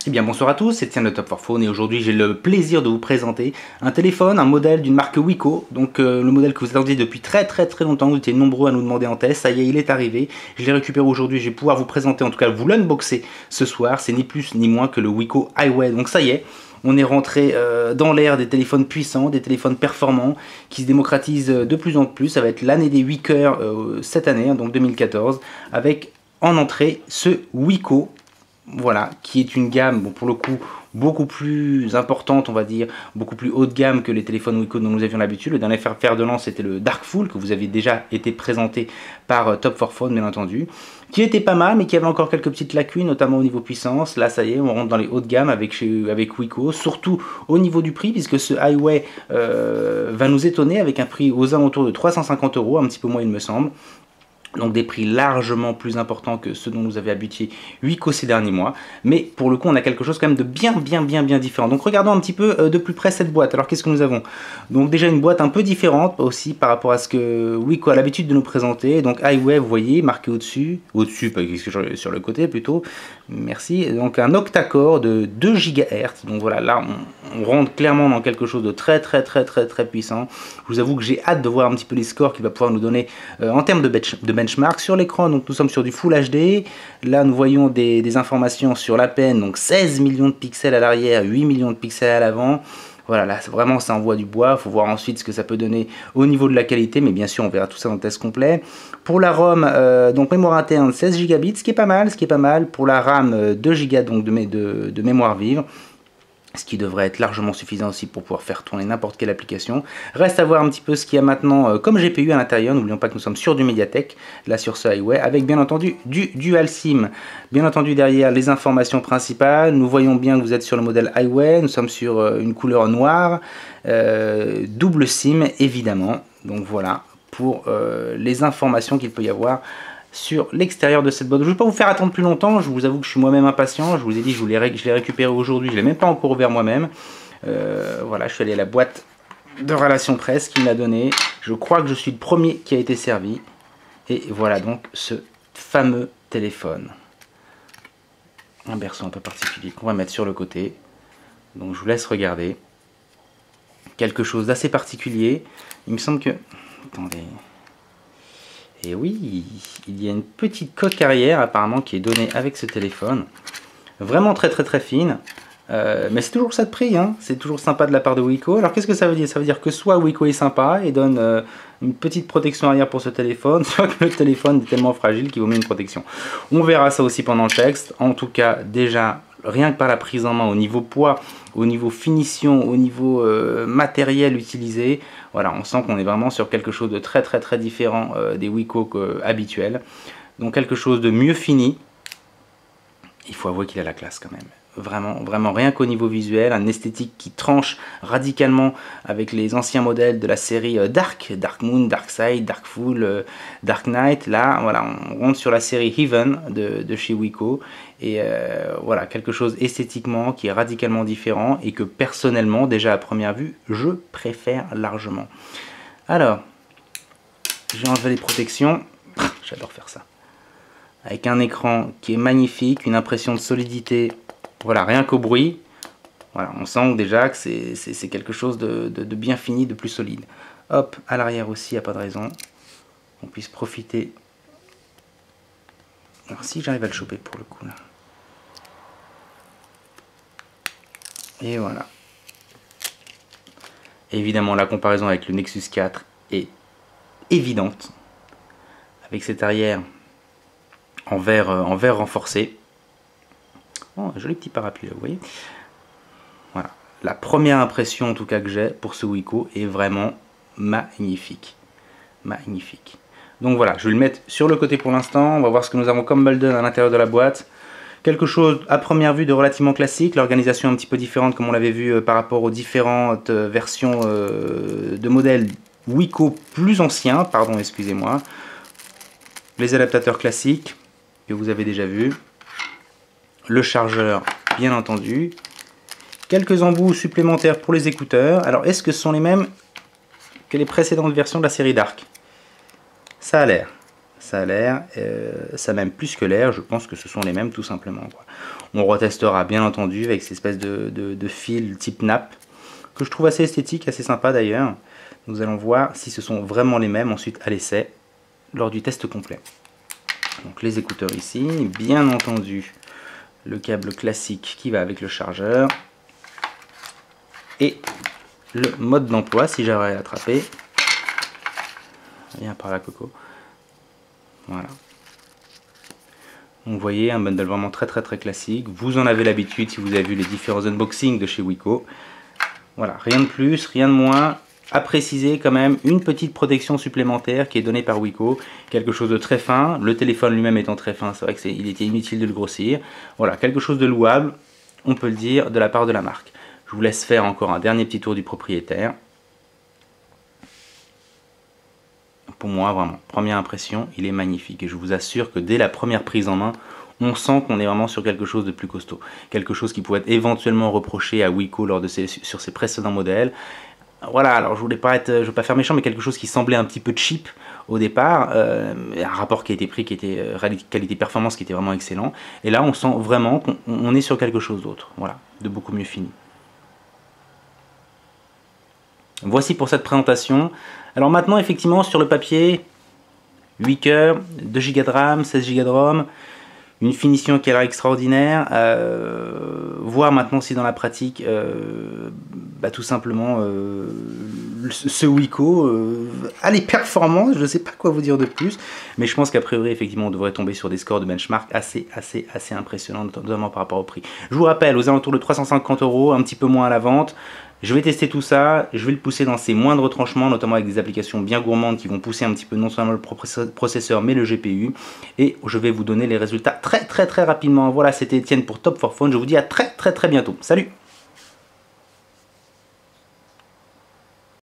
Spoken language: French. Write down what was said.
Eh bien bonsoir à tous, c'est Tiens de Top 4 Phone et aujourd'hui j'ai le plaisir de vous présenter un téléphone, un modèle d'une marque Wiko, donc le modèle que vous attendiez depuis très longtemps, vous étiez nombreux à nous demander en test, ça y est, il est arrivé, je l'ai récupéré aujourd'hui, je vais pouvoir vous présenter, en tout cas vous l'unboxer ce soir, c'est ni plus ni moins que le Wiko Highway, donc ça y est, on est rentré dans l'ère des téléphones puissants, des téléphones performants, qui se démocratisent de plus en plus, ça va être l'année des Weakers cette année, hein, donc 2014, avec en entrée ce Wiko. Voilà, qui est une gamme, bon, pour le coup, beaucoup plus importante, on va dire, beaucoup plus haut de gamme que les téléphones Wiko dont nous avions l'habitude. Le dernier fer de lance, c'était le Darkful, que vous avez déjà été présenté par Top 4 Phone, bien entendu, qui était pas mal, mais qui avait encore quelques petites lacunes, notamment au niveau puissance. Là, ça y est, on rentre dans les hauts de gamme avec Wiko, surtout au niveau du prix, puisque ce Highway va nous étonner avec un prix aux alentours de 350 €, un petit peu moins, il me semble. Donc des prix largement plus importants que ceux dont nous avait habitué Wiko ces derniers mois. Mais pour le coup, on a quelque chose quand même de bien différent. Donc regardons un petit peu de plus près cette boîte. Alors qu'est-ce que nous avons? Donc déjà une boîte un peu différente aussi par rapport à ce que Wiko a l'habitude de nous présenter. Donc Highway, vous voyez, marqué au-dessus, pas sur le côté plutôt. Merci. Donc un octa-core de 2 GHz. Donc voilà, là on rentre clairement dans quelque chose de très puissant. Je vous avoue que j'ai hâte de voir un petit peu les scores qu'il va pouvoir nous donner en termes de benchmark sur l'écran. Donc nous sommes sur du Full HD. Là nous voyons des informations sur la peine, donc 16 millions de pixels à l'arrière, 8 millions de pixels à l'avant. Voilà, là vraiment ça envoie du bois, il faut voir ensuite ce que ça peut donner au niveau de la qualité, mais bien sûr on verra tout ça dans le test complet. Pour la ROM, donc mémoire interne 16 Gbps, ce qui est pas mal, pour la RAM 2 Go donc de mémoire vive. Ce qui devrait être largement suffisant aussi pour pouvoir faire tourner n'importe quelle application. Reste à voir un petit peu ce qu'il y a maintenant comme GPU à l'intérieur. N'oublions pas que nous sommes sur du Mediatek, là sur ce Highway, avec bien entendu du Dual SIM. Bien entendu derrière les informations principales, nous voyons bien que vous êtes sur le modèle Highway, nous sommes sur une couleur noire, double SIM évidemment. Donc voilà pour les informations qu'il peut y avoir sur l'extérieur de cette boîte. Je ne vais pas vous faire attendre plus longtemps, je vous avoue que je suis moi-même impatient, je vous ai dit je l'ai récupéré aujourd'hui, je ne l'ai même pas encore ouvert moi-même. Voilà, je suis allé à la boîte de relation presse qui me l'a donné, je crois que je suis le premier qui a été servi, et voilà donc ce fameux téléphone. Un berceau un peu particulier qu'on va mettre sur le côté, donc je vous laisse regarder. Quelque chose d'assez particulier, il me semble que... Attendez... Et oui, il y a une petite coque arrière apparemment qui est donnée avec ce téléphone. Vraiment très fine. Mais c'est toujours ça de prix, hein. C'est toujours sympa de la part de Wiko. Alors qu'est-ce que ça veut dire? Ça veut dire que soit Wiko est sympa et donne une petite protection arrière pour ce téléphone, soit que le téléphone est tellement fragile qu'il vaut mieux une protection. On verra ça aussi pendant le texte. En tout cas, déjà, rien que par la prise en main au niveau poids, au niveau finition, au niveau matériel utilisé, voilà, on sent qu'on est vraiment sur quelque chose de très différent des Wiko habituels. Donc quelque chose de mieux fini. Il faut avouer qu'il a la classe quand même. Vraiment, rien qu'au niveau visuel, un esthétique qui tranche radicalement avec les anciens modèles de la série Dark Moon, Dark Side, Darkful, Dark Knight. Là, voilà, on rentre sur la série Heaven de chez Wiko. Et voilà, quelque chose esthétiquement qui est radicalement différent et que personnellement, déjà à première vue, je préfère largement. Alors, j'ai enlevé les protections. J'adore faire ça. Avec un écran qui est magnifique, une impression de solidité. Voilà, rien qu'au bruit, voilà, on sent déjà que c'est quelque chose de bien fini, de plus solide. Hop, à l'arrière aussi, il n'y a pas de raison. On puisse profiter. Alors si j'arrive à le choper pour le coup là. Et voilà. Évidemment, la comparaison avec le Nexus 4 est évidente. Avec cet arrière en verre renforcé. Oh, un joli petit parapluie là, vous voyez. Voilà. La première impression en tout cas que j'ai pour ce Wiko est vraiment magnifique. Magnifique. Donc voilà, je vais le mettre sur le côté pour l'instant. On va voir ce que nous avons comme bundle à l'intérieur de la boîte. Quelque chose à première vue de relativement classique. L'organisation un petit peu différente comme on l'avait vu par rapport aux différentes versions de modèles Wiko plus anciens. Pardon, excusez-moi. Les adaptateurs classiques que vous avez déjà vus. Le chargeur, bien entendu. Quelques embouts supplémentaires pour les écouteurs. Alors, est-ce que ce sont les mêmes que les précédentes versions de la série Dark? Ça a l'air. Ça a l'air, ça a même plus que l'air, je pense que ce sont les mêmes tout simplement, quoi. On retestera bien entendu avec ces espèces de fils type nappe, que je trouve assez esthétique, assez sympa d'ailleurs. Nous allons voir si ce sont vraiment les mêmes ensuite à l'essai, lors du test complet. Donc les écouteurs ici, bien entendu le câble classique qui va avec le chargeur, et le mode d'emploi si j'arrive à l'attraper. Viens par là Coco. Voilà. Donc vous voyez un bundle vraiment très classique. Vous en avez l'habitude si vous avez vu les différents unboxings de chez Wiko. Voilà, rien de plus, rien de moins. À préciser quand même une petite protection supplémentaire qui est donnée par Wiko. Quelque chose de très fin. Le téléphone lui-même étant très fin, c'est vrai qu'il était inutile de le grossir. Voilà, quelque chose de louable, on peut le dire, de la part de la marque. Je vous laisse faire encore un dernier petit tour du propriétaire. Pour moi, vraiment, première impression, il est magnifique. Et je vous assure que dès la première prise en main, on sent qu'on est vraiment sur quelque chose de plus costaud. Quelque chose qui pourrait être éventuellement reproché à Wiko sur ses précédents modèles. Voilà, alors je ne veux pas faire méchant, mais quelque chose qui semblait un petit peu cheap au départ. Un rapport qui a été pris, qui était qualité-performance, qui était vraiment excellent. Et là, on sent vraiment qu'on est sur quelque chose d'autre. Voilà, de beaucoup mieux fini. Voici pour cette présentation. Alors maintenant, effectivement, sur le papier, 8 cœurs, 2 Go de RAM, 16 Go de ROM, une finition qui a l'air extraordinaire. Voir maintenant si dans la pratique, tout simplement, ce Wiko a les performances. Je ne sais pas quoi vous dire de plus, mais je pense qu'a priori, effectivement, on devrait tomber sur des scores de benchmark assez impressionnants, notamment par rapport au prix. Je vous rappelle, aux alentours de 350 €, un petit peu moins à la vente. Je vais tester tout ça, je vais le pousser dans ses moindres retranchements, notamment avec des applications bien gourmandes qui vont pousser un petit peu non seulement le processeur mais le GPU. Et je vais vous donner les résultats très rapidement. Voilà, c'était Étienne pour Top 4 Phone. Je vous dis à très bientôt. Salut!